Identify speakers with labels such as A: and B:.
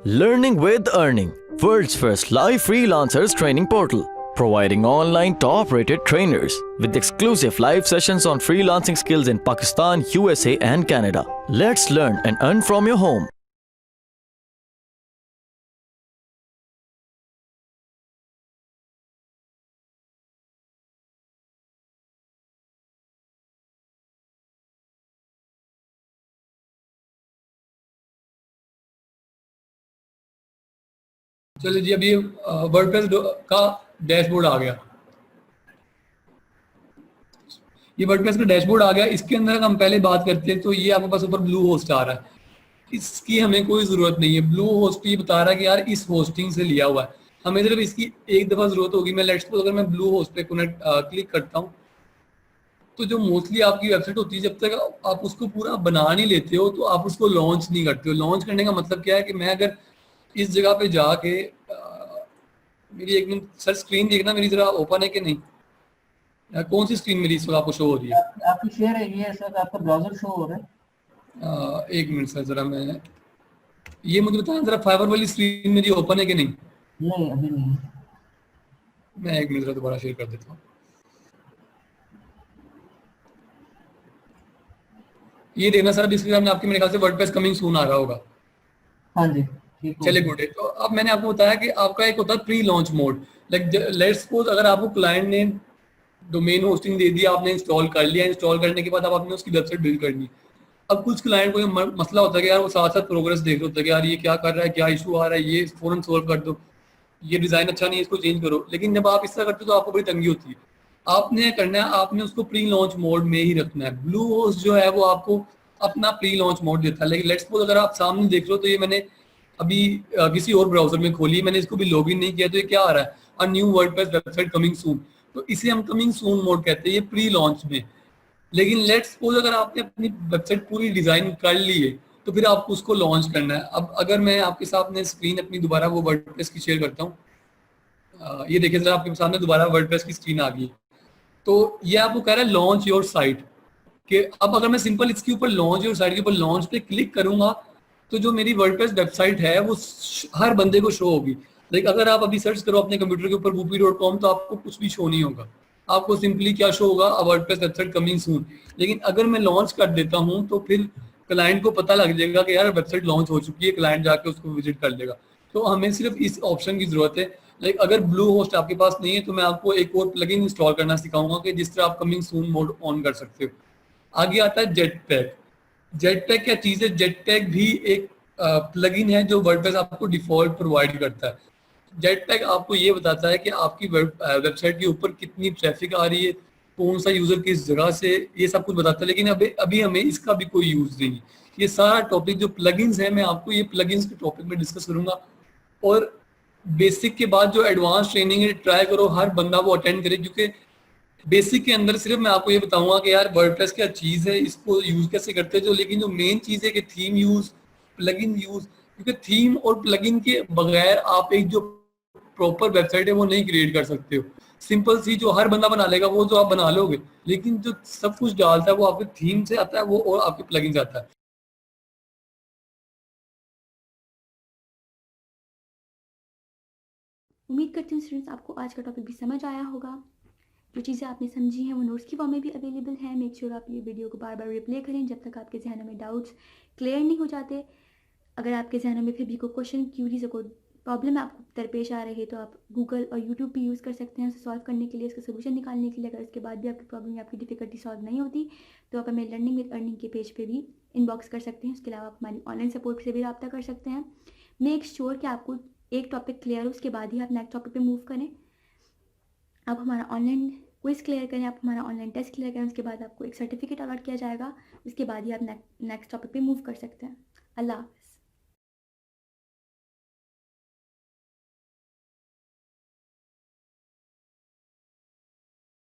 A: Learning with Earning, world's first live freelancers training portal, providing online top-rated trainers with exclusive live sessions on freelancing skills in Pakistan, USA and Canada. Let's learn and earn from your home.
B: चलिए जी, अभी WordPress का dashboard आ गया। ये WordPress का dashboard आ गया। इसके अंदर हम पहले बात करते हैं तो ये आपके पास ऊपर ब्लू होस्ट आ रहा है। इसकी हमें कोई जरूरत नहीं है। ब्लू होस्ट ये बता रहा है कि यार इस होस्टिंग से लिया हुआ है, हमें सिर्फ इसकी एक दफा जरूरत होगी। मैं लेट्स सपोज अगर मैं ब्लू होस्ट पे कनेक्ट क्लिक करता हूँ तो जो मोस्टली आपकी वेबसाइट होती है, जब तक आप उसको पूरा बना नहीं लेते हो तो आप उसको लॉन्च नहीं करते हो। लॉन्च करने का मतलब क्या है कि मैं अगर इस जगह पे जाके मेरी एक मिनट सर स्क्रीन देखना मेरी जरा ओपन है कि नहीं, कौन सी स्क्रीन मेरी इस वक्त आपको शो हो रही है?
C: आपकी शेयर है ये सर, आपका ब्राउजर शो हो रहा है।
B: एक मिनट सर जरा मैं ये मुझे बताना जरा, फाइबर वाली स्क्रीन मेरी ओपन है कि नहीं?
C: नहीं अभी नहीं।
B: मैं एक मिनट जरा दोबारा शेयर कर देता हूँ। ये देखना सर, अभी इसके सामने आपके मेरे ख्याल से वर्डप्रेस कमिंग सून आ रहा होगा।
C: हाँ जी ठीक है।
B: चलिए गुड है। तो अब मैंने आपको बताया कि आपका एक होता है pre launch mode. Like let's suppose अगर आपको क्लाइंट ने डोमेन होस्टिंग दे दिया, आपने इंस्टॉल कर लिया, इंस्टॉल करने के बाद अब आपने उसकी वेबसाइट बिल्ड करनी। अब कुछ क्लाइंट को ये मसला होता है कि यार वो साथ साथ प्रोग्रेस देख रहे होते हैं कि यार ये क्या कर रहा है, क्या इशू आ रहा है, ये फौरन सोल्व कर दो, ये डिजाइन अच्छा नहीं है इसको चेंज करो। लेकिन जब आप इस तरह करते हो तो आपको बड़ी तंगी होती है। आपने करना है, आपने उसको प्री लॉन्च मोड में ही रखना है। ब्लू होस्ट जो है वो आपको अपना प्री लॉन्च मोड देता है। लेकिन लेट्स सपोज अगर आप सामने देख रहे हो तो ये मैंने अभी किसी और ब्राउजर में खोली, मैंने इसको भी लॉगिन नहीं किया तो ये क्या आ रहा है, a new WordPress website coming soon. तो इसे हम कमिंग सून मोड कहते हैं, ये प्री लॉन्च में। लेकिन लेट्स सपोज अगर आपने अपनी वेबसाइट पूरी डिजाइन कर ली है तो फिर आपको उसको लॉन्च करना है। अब अगर मैं आपके सामने स्क्रीन अपनी दोबारा वो वर्डप्रेस की शेयर करता हूँ, ये देखिए जरा आपके सामने दोबारा वर्डप्रेस की स्क्रीन आ गई। तो ये आपको कह रहा है लॉन्च योर साइट कि अब अगर मैं सिंपल इसके ऊपर लॉन्च योर साइट के ऊपर लॉन्च पे क्लिक करूंगा तो जो मेरी वर्डप्रेस वेबसाइट है वो हर बंदे को शो होगी। लाइक अगर आप अभी सर्च करो अपने कंप्यूटर के ऊपर whoopee.com तो आपको कुछ भी शो नहीं होगा। आपको सिंपली क्या शो होगा, वर्डप्रेस वेबसाइट कमिंग सून। लेकिन अगर मैं लॉन्च कर देता हूँ तो फिर क्लाइंट को पता लग जाएगा कि यार वेबसाइट लॉन्च हो चुकी है, क्लाइंट जाके उसको विजिट कर लेगा। तो हमें सिर्फ इस ऑप्शन की जरूरत है। लाइक अगर ब्लू होस्ट आपके पास नहीं है तो मैं आपको एक और प्लगइन इंस्टॉल करना सिखाऊंगा कि जिस तरह आप कमिंग सून मोड ऑन कर सकते हो। आगे आता है जेट पैक। जेट पैक क्या चीज है? जेट पैक भी एक प्लगइन है जो वर्डप्रेस आपको डिफॉल्ट प्रोवाइड करता है। जेट पैक आपको ये बताता है कि आपकी वेबसाइट के ऊपर कितनी ट्रैफिक आ रही है, कौन सा यूजर किस जगह से, ये सब कुछ बताता है। लेकिन अभी अभी हमें इसका भी कोई यूज नहीं। ये सारा टॉपिक जो प्लगइन्स है, मैं आपको ये प्लगइन्स के टॉपिक में डिस्कस करूंगा। और बेसिक के बाद जो एडवांस ट्रेनिंग है ट्राई करो हर बंदा वो अटेंड करे, क्योंकि बेसिक के अंदर सिर्फ मैं आपको ये बताऊंगा कि यार वर्डप्रेस क्या चीज है, इसको यूज कैसे करते हैं। जो लेकिन जो मेन चीज है कि थीम यूज, प्लगइन यूज, क्योंकि थीम और प्लगइन के बगैर आप एक जो प्रॉपर वेबसाइट है वो नहीं क्रिएट कर सकते हो। सिंपल सी जो हर बंदा बना लेगा वो जो आप बना लोगे, लेकिन जो सब कुछ डालता है वो आपके थीम से आता है वो और आपके प्लगइन से आता है।
D: उम्मीद करती हूँ स्टूडेंट्स आपको आज का टॉपिक भी समझ आया होगा। जो चीज़ें आपने समझी हैं वो नोट्स की फॉर्म में भी अवेलेबल है। मेक श्योर आप ये वीडियो को बार बार रिप्ले करें जब तक आपके जहनों में डाउट्स क्लियर नहीं हो जाते। अगर आपके जहनों में फिर भी कोई क्वेश्चन, क्यूरीज, कोई प्रॉब्लम आपको दरपेश आ रही है तो आप गूगल और यूट्यूब भी यूज़ कर सकते हैं उसे सॉल्व करने के लिए, इसका सोल्यूशन निकालने के लिए। अगर उसके बाद भी आपकी प्रॉब्लम या आपकी डिफिकल्टी सॉल्व नहीं होती तो आप हमें लर्निंग विद अर्निंग के पेज पे भी इनबॉक्स कर सकते हैं। उसके अलावा आप हमारी ऑनलाइन सपोर्ट से भी रब्ता कर सकते हैं। मेक श्योर कि आपको एक टॉपिक क्लियर हो, उसके बाद ही आप नेक्स्ट टॉपिक पे मूव करें। आप हमारा ऑनलाइन क्विज क्लियर करें, आप हमारा ऑनलाइन टेस्ट क्लियर करें, उसके बाद आपको एक सर्टिफिकेट अलॉट किया जाएगा। उसके बाद ही आप नेक्स्ट टॉपिक पे मूव कर सकते हैं। अल्लाह हाफ़िज़।